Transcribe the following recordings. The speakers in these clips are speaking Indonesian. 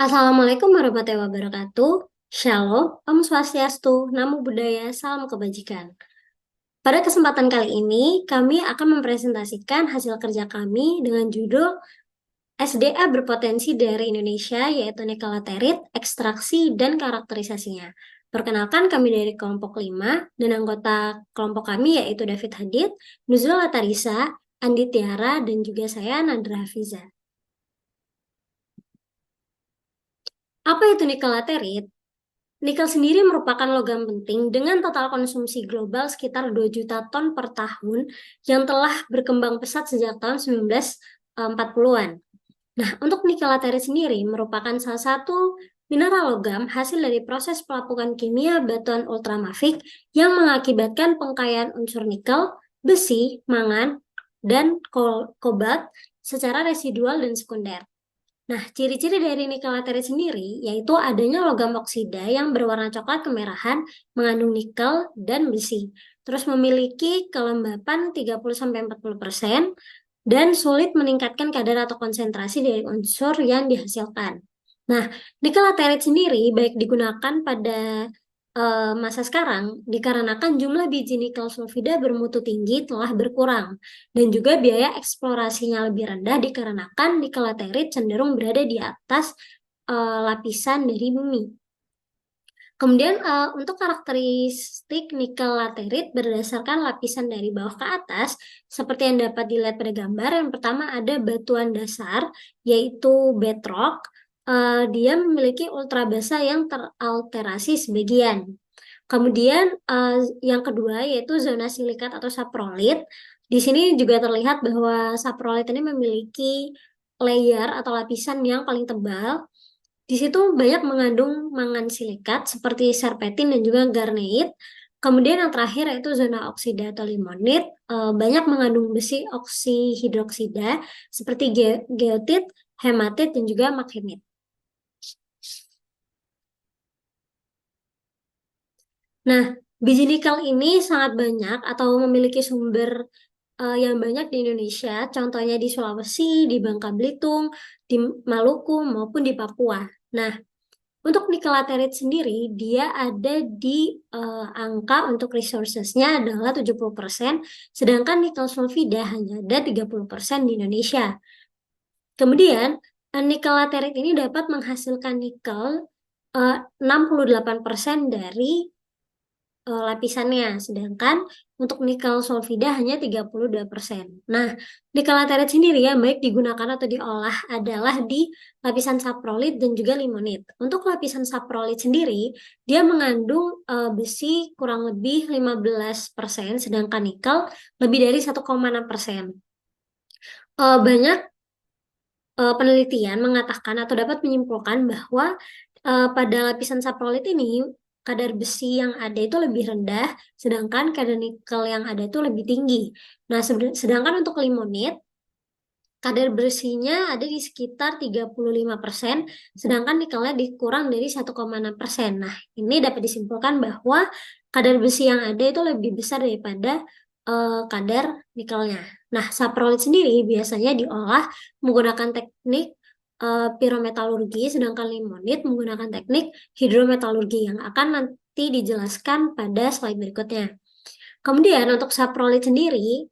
Assalamualaikum warahmatullahi wabarakatuh. Shalom, Om Swastiastu, Namo Buddhaya, Salam Kebajikan. Pada kesempatan kali ini, kami akan mempresentasikan hasil kerja kami dengan judul SDA berpotensi dari Indonesia, yaitu nikel laterit, ekstraksi, dan karakterisasinya. Perkenalkan, kami dari kelompok 5, dan anggota kelompok kami yaitu David Hadid, Nuzul Latarisa, Andi Tiara, dan juga saya, Nadra Hafiza. Apa itu nikel laterit? Nikel sendiri merupakan logam penting dengan total konsumsi global sekitar 2 juta ton per tahun yang telah berkembang pesat sejak tahun 1940-an. Nah, untuk nikel laterit sendiri merupakan salah satu mineral logam hasil dari proses pelapukan kimia batuan ultramafik yang mengakibatkan pengkayaan unsur nikel, besi, mangan, dan kobalt secara residual dan sekunder. Nah, ciri-ciri dari nikel laterit sendiri yaitu adanya logam oksida yang berwarna coklat kemerahan, mengandung nikel dan besi. Terus memiliki kelembapan 30-40% dan sulit meningkatkan kadar atau konsentrasi dari unsur yang dihasilkan. Nah, nikel laterit sendiri baik digunakan pada masa sekarang dikarenakan jumlah biji nikel sulfida bermutu tinggi telah berkurang dan juga biaya eksplorasinya lebih rendah dikarenakan nikel laterit cenderung berada di atas lapisan dari bumi. Kemudian untuk karakteristik nikel laterit berdasarkan lapisan dari bawah ke atas, seperti yang dapat dilihat pada gambar, yang pertama ada batuan dasar, yaitu bedrock. Dia memiliki ultrabasa yang teralterasi sebagian. Kemudian yang kedua yaitu zona silikat atau saprolit. Di sini juga terlihat bahwa saprolit ini memiliki layer atau lapisan yang paling tebal. Di situ banyak mengandung mangan silikat seperti serpentin dan juga garneit. Kemudian yang terakhir yaitu zona oksida atau limonit, banyak mengandung besi oksihidroksida seperti geotit, hematit, dan juga maghemit. Nah, biji nikel ini sangat banyak atau memiliki sumber yang banyak di Indonesia, contohnya di Sulawesi, di Bangka Belitung, di Maluku, maupun di Papua. Nah, untuk nikel laterit sendiri, dia ada di angka untuk resources-nya adalah 70%, sedangkan nikel sulfida hanya ada 30% di Indonesia. Kemudian, nikel laterit ini dapat menghasilkan nikel 68% dari lapisannya, sedangkan untuk nikel sulfida hanya 32%. Nah, nikel laterit sendiri ya baik digunakan atau diolah adalah di lapisan saprolit dan juga limonit. Untuk lapisan saprolit sendiri, dia mengandung besi kurang lebih 15%, sedangkan nikel lebih dari 1,6%. Banyak penelitian mengatakan atau dapat menyimpulkan bahwa pada lapisan saprolit ini kadar besi yang ada itu lebih rendah, sedangkan kadar nikel yang ada itu lebih tinggi. Nah, sedangkan untuk limonit, kadar besinya ada di sekitar 35%, sedangkan nikelnya dikurang dari 1,6%. Nah, ini dapat disimpulkan bahwa kadar besi yang ada itu lebih besar daripada kadar nikelnya. Nah, saprolit sendiri biasanya diolah menggunakan teknik pirometalurgi, sedangkan limonit menggunakan teknik hidrometalurgi yang akan nanti dijelaskan pada slide berikutnya. Kemudian untuk saprolit sendiri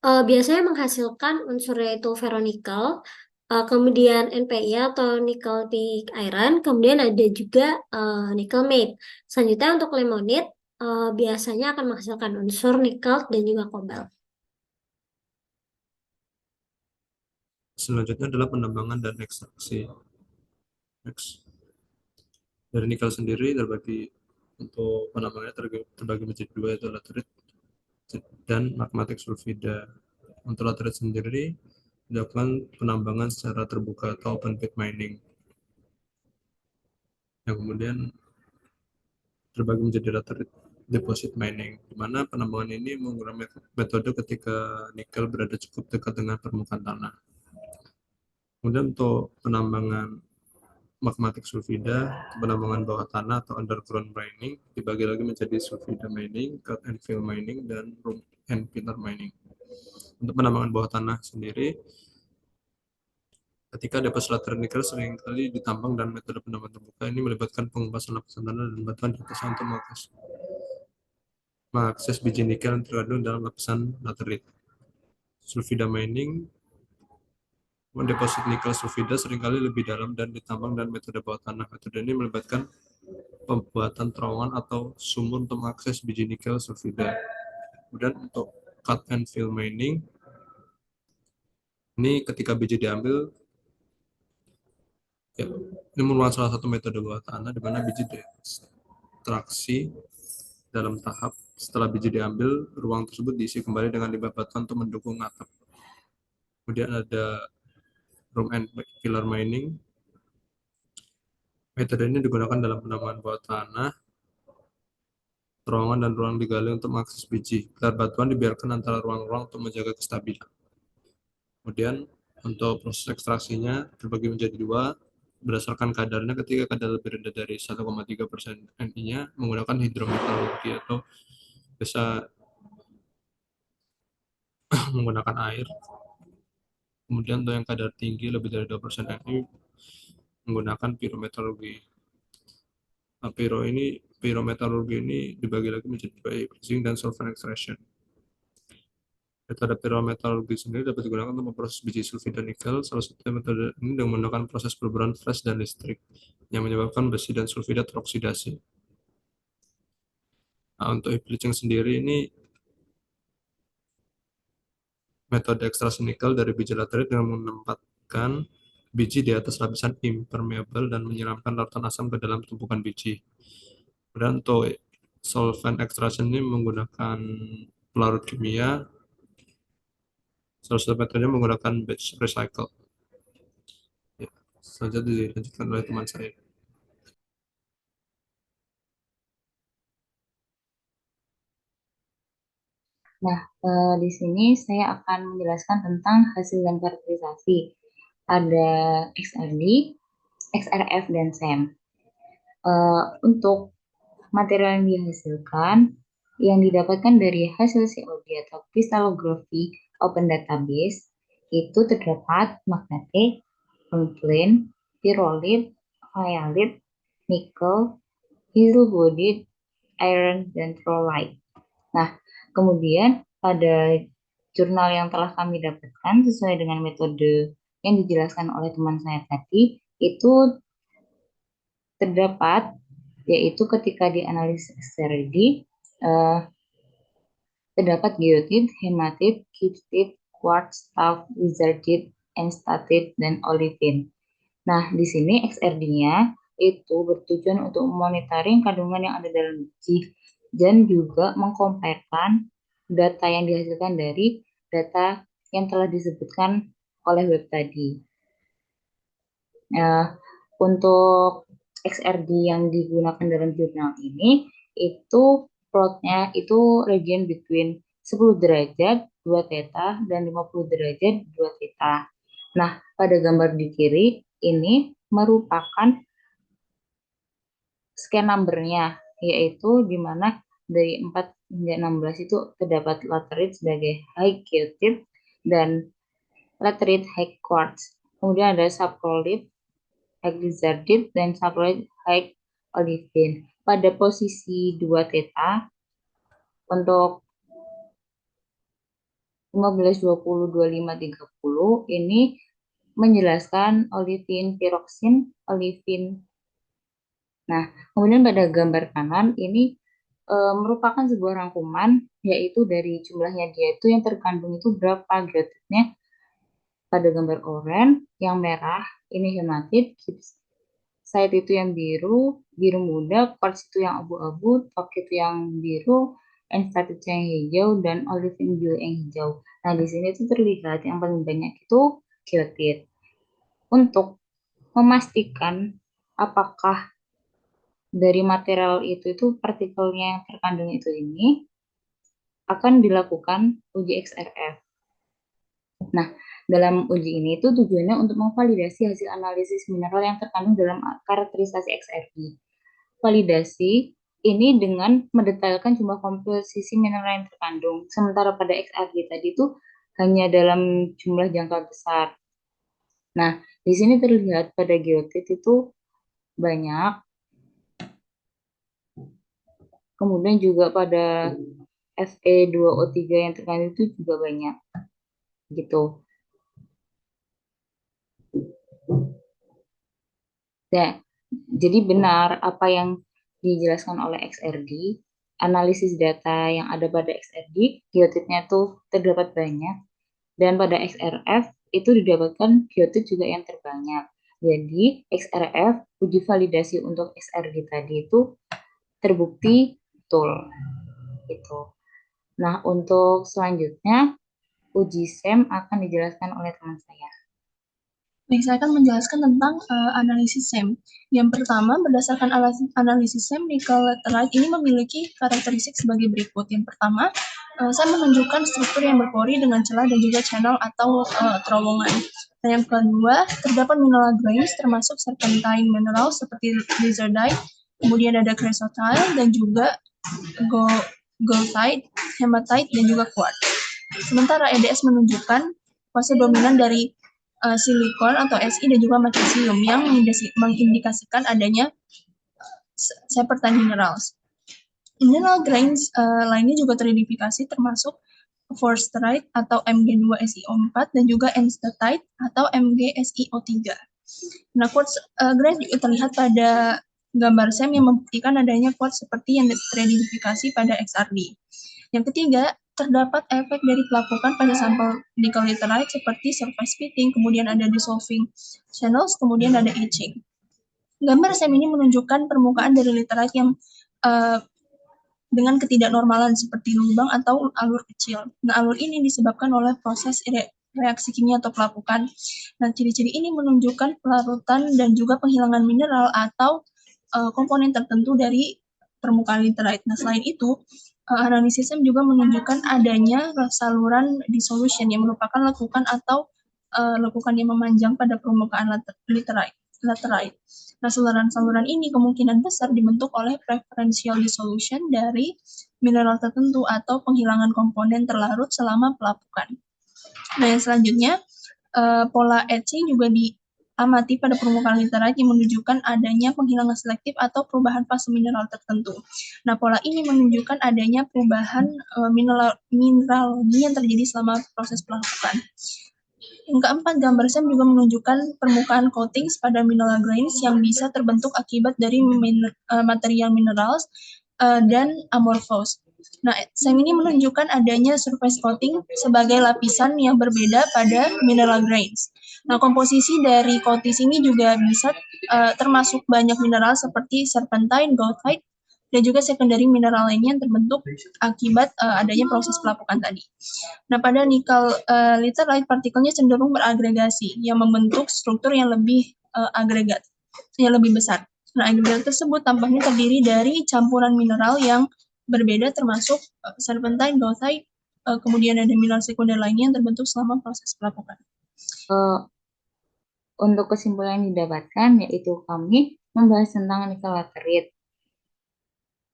biasanya menghasilkan unsur yaitu ferronikel, kemudian NPI atau nickel pig iron, kemudian ada juga nickel matte. Selanjutnya untuk limonit biasanya akan menghasilkan unsur nikel dan juga kobalt. Selanjutnya adalah penambangan dan ekstraksi. Next. Dari nikel sendiri terbagi untuk penambangannya terbagi menjadi dua, yaitu laterit dan magmatik sulfida. Untuk laterit sendiri dilakukan penambangan secara terbuka atau open pit mining, yang kemudian terbagi menjadi laterit deposit mining, di mana penambangan ini menggunakan metode ketika nikel berada cukup dekat dengan permukaan tanah. Kemudian untuk penambangan magmatik sulfida, penambangan bawah tanah atau underground mining dibagi lagi menjadi sulfida mining, cut and fill mining, dan room and pillar mining. Untuk penambangan bawah tanah sendiri Ketika deposit laterit nikel seringkali ditambang dan metode penambangan terbuka ini melibatkan pengupasan lapisan tanah dan batuan di atasnya untuk mengakses biji nikel yang terkandung dalam lapisan laterit. Sulfida mining mendeposit nikel sulfida seringkali lebih dalam dan ditambang dan metode bawah tanah. Metode ini melibatkan pembuatan terowongan atau sumur untuk mengakses biji nikel sulfida. Kemudian untuk cut and fill mining, ini ketika biji diambil, ya, ini merupakan salah satu metode bawah tanah di mana biji diekstraksi dalam tahap setelah biji diambil, ruang tersebut diisi kembali dengan limbah batuan untuk mendukung atap. Kemudian ada room and pillar mining. Metode ini digunakan dalam penambangan bawah tanah, terowongan dan ruang digali untuk mengakses biji. Pilar batuan dibiarkan antara ruang-ruang untuk menjaga kestabilan. Kemudian untuk proses ekstraksinya terbagi menjadi dua berdasarkan kadarnya. Ketika kadar lebih rendah dari 1,3% Ni-nya menggunakan hidrometalurgi atau bisa menggunakan air. Kemudian untuk yang kadar tinggi lebih dari 2% Ni menggunakan pirometalurgi. Nah, pirometalurgi ini dibagi lagi menjadi dua, zinc dan sulfur extraction. Metode pirometalurgi sendiri dapat digunakan untuk memproses biji sulfida nikel. Salah satu metode ini dengan menggunakan proses perubahan flash dan listrik yang menyebabkan besi dan sulfida teroksidasi. Nah, untuk heap leaching sendiri ini metode ekstraksi nikel dari biji laterit dengan menempatkan biji di atas lapisan impermeable dan menyiramkan larutan asam ke dalam tumpukan biji. Kemudian untuk solvent extraction ini menggunakan pelarut kimia. Salah satu metodenya menggunakan batch recycle. Ya, selanjutnya dilanjutkan oleh teman saya. Nah, di sini saya akan menjelaskan tentang hasil dan karakterisasi. Ada XRD, XRF, dan SEM. Untuk material yang dihasilkan, yang didapatkan dari hasil COD atau Crystallography Open Database, itu terdapat magnetik, plain, pyrolit, hyalit, nickel, hazel bodied, iron, dan trolite. Nah, kemudian pada jurnal yang telah kami dapatkan sesuai dengan metode yang dijelaskan oleh teman saya tadi, itu terdapat yaitu ketika dianalisis XRD terdapat geotit, hematit, gipsit, quartz, tuff, wizardite, enstatite, dan olivine. Nah, di sini XRD-nya itu bertujuan untuk memonitoring kandungan yang ada dalam biji dan juga mengkomparekan data yang dihasilkan dari data yang telah disebutkan oleh web tadi. Nah, untuk XRD yang digunakan dalam jurnal ini itu plotnya itu region between 10 derajat 2 theta dan 50 derajat 2 theta. Nah, pada gambar di kiri ini merupakan scan number-nya, yaitu di mana dari 4 hingga 16 itu terdapat laterite sebagai high goethite dan laterite high quartz. Kemudian ada saprolite, high lizardite, dan saprolite high olivine. Pada posisi 2 theta untuk 15, 20, 25, 30 ini menjelaskan olivine pyroxene, olivine. Nah, kemudian pada gambar kanan ini merupakan sebuah rangkuman, yaitu dari jumlahnya dia itu yang terkandung itu berapa geotitnya. Pada gambar oranye, yang merah ini hematit, gipsite itu yang biru, biru muda, quartz itu yang abu-abu, talc itu yang biru, enstatite yang hijau, dan olivine juga yang hijau. Nah, di sini itu terlihat yang paling banyak itu geotit. Untuk memastikan apakah dari material itu partikelnya yang terkandung itu ini akan dilakukan uji XRF. Nah, dalam uji ini itu tujuannya untuk memvalidasi hasil analisis mineral yang terkandung dalam karakterisasi XRD. Validasi ini dengan mendetailkan jumlah komposisi mineral yang terkandung. Sementara pada XRD tadi itu hanya dalam jumlah jangka besar. Nah, di Di sini terlihat pada geotit itu banyak, kemudian juga pada Fe2O3 yang terkandung itu juga banyak gitu. Nah, jadi benar apa yang dijelaskan oleh XRD, analisis data yang ada pada XRD, geotitnya itu terdapat banyak, dan pada XRF itu didapatkan geotit juga yang terbanyak. Jadi XRF, uji validasi untuk XRD tadi itu terbukti betul. Gitu. Nah, untuk selanjutnya, uji SEM akan dijelaskan oleh teman saya. Baik, saya akan menjelaskan tentang analisis SEM. Yang pertama, berdasarkan analisis SEM, nikel laterite ini memiliki karakteristik sebagai berikut. Yang pertama, saya menunjukkan struktur yang berpori dengan celah dan juga channel atau terowongan. Dan yang kedua, terdapat mineral grains termasuk serpentine mineral seperti lizardite, kemudian ada chrysotile dan juga goethite, hematite, dan juga quartz. Sementara EDS menunjukkan fase dominan dari silikon atau Si dan juga magnesium yang mengindikasikan adanya serpentine minerals. Mineral grains lainnya juga teridentifikasi termasuk forsterite atau Mg2SiO4 dan juga enstatite atau MgSiO3. Nah, quartz grains juga terlihat pada gambar SEM yang membuktikan adanya quartz seperti yang teridentifikasi pada XRD. Yang ketiga, terdapat efek dari pelapukan pada sampel nickel laterite seperti surface pitting, kemudian ada dissolving channels, kemudian ada etching. Gambar SEM ini menunjukkan permukaan dari laterite yang dengan ketidaknormalan seperti lubang atau alur kecil. Nah, alur ini disebabkan oleh proses reaksi kimia atau pelapukan. Nah, ciri-ciri ini menunjukkan pelarutan dan juga penghilangan mineral atau komponen tertentu dari permukaan laterite. Nah, selain itu, analisis SEM juga menunjukkan adanya saluran dissolution yang merupakan lekukan atau lekukan yang memanjang pada permukaan laterite. Nah, saluran-saluran ini kemungkinan besar dibentuk oleh preferential dissolution dari mineral tertentu atau penghilangan komponen terlarut selama pelapukan. Nah, yang selanjutnya, pola etching juga diamati pada permukaan laterite yang menunjukkan adanya penghilangan selektif atau perubahan fase mineral tertentu. Nah, pola ini menunjukkan adanya perubahan mineralogi yang terjadi selama proses pelapukan. Yang keempat, gambar SEM juga menunjukkan permukaan coatings pada mineral grains yang bisa terbentuk akibat dari material minerals dan amorphous. Nah, SEM ini menunjukkan adanya surface coating sebagai lapisan yang berbeda pada mineral grains. Nah, komposisi dari coatings ini juga bisa termasuk banyak mineral seperti serpentine, goethite, dan juga secondary mineral lainnya yang terbentuk akibat adanya proses pelapukan tadi. Nah, pada nikel laterite partikelnya cenderung beragregasi yang membentuk struktur yang lebih agregat, yang lebih besar. Nah, agregat tersebut tampaknya terdiri dari campuran mineral yang berbeda termasuk serpentine, goethite, kemudian ada mineral sekunder lainnya yang terbentuk selama proses pelapukan. Untuk kesimpulan yang didapatkan yaitu kami membahas tentang nikel laterite,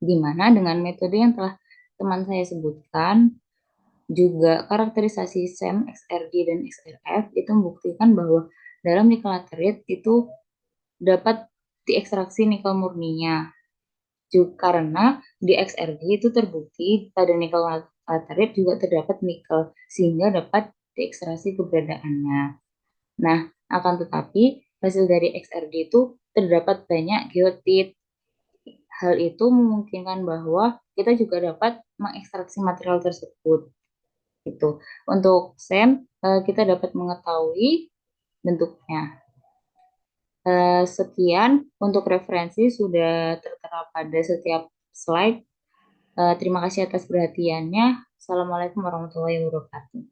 di mana dengan metode yang telah teman saya sebutkan, juga karakterisasi SEM, XRD, dan XRF itu membuktikan bahwa dalam nikel laterite itu dapat diekstraksi nikel murninya. Juga karena di XRD itu terbukti pada nikel laterite juga terdapat nikel sehingga dapat diekstraksi keberadaannya. Nah, akan tetapi hasil dari XRD itu terdapat banyak geotit. Hal itu memungkinkan bahwa kita juga dapat mengekstraksi material tersebut. Itu. Untuk SEM, kita dapat mengetahui bentuknya. Sekian untuk referensi sudah tertera pada setiap slide. Terima kasih atas perhatiannya. Assalamualaikum warahmatullahi wabarakatuh.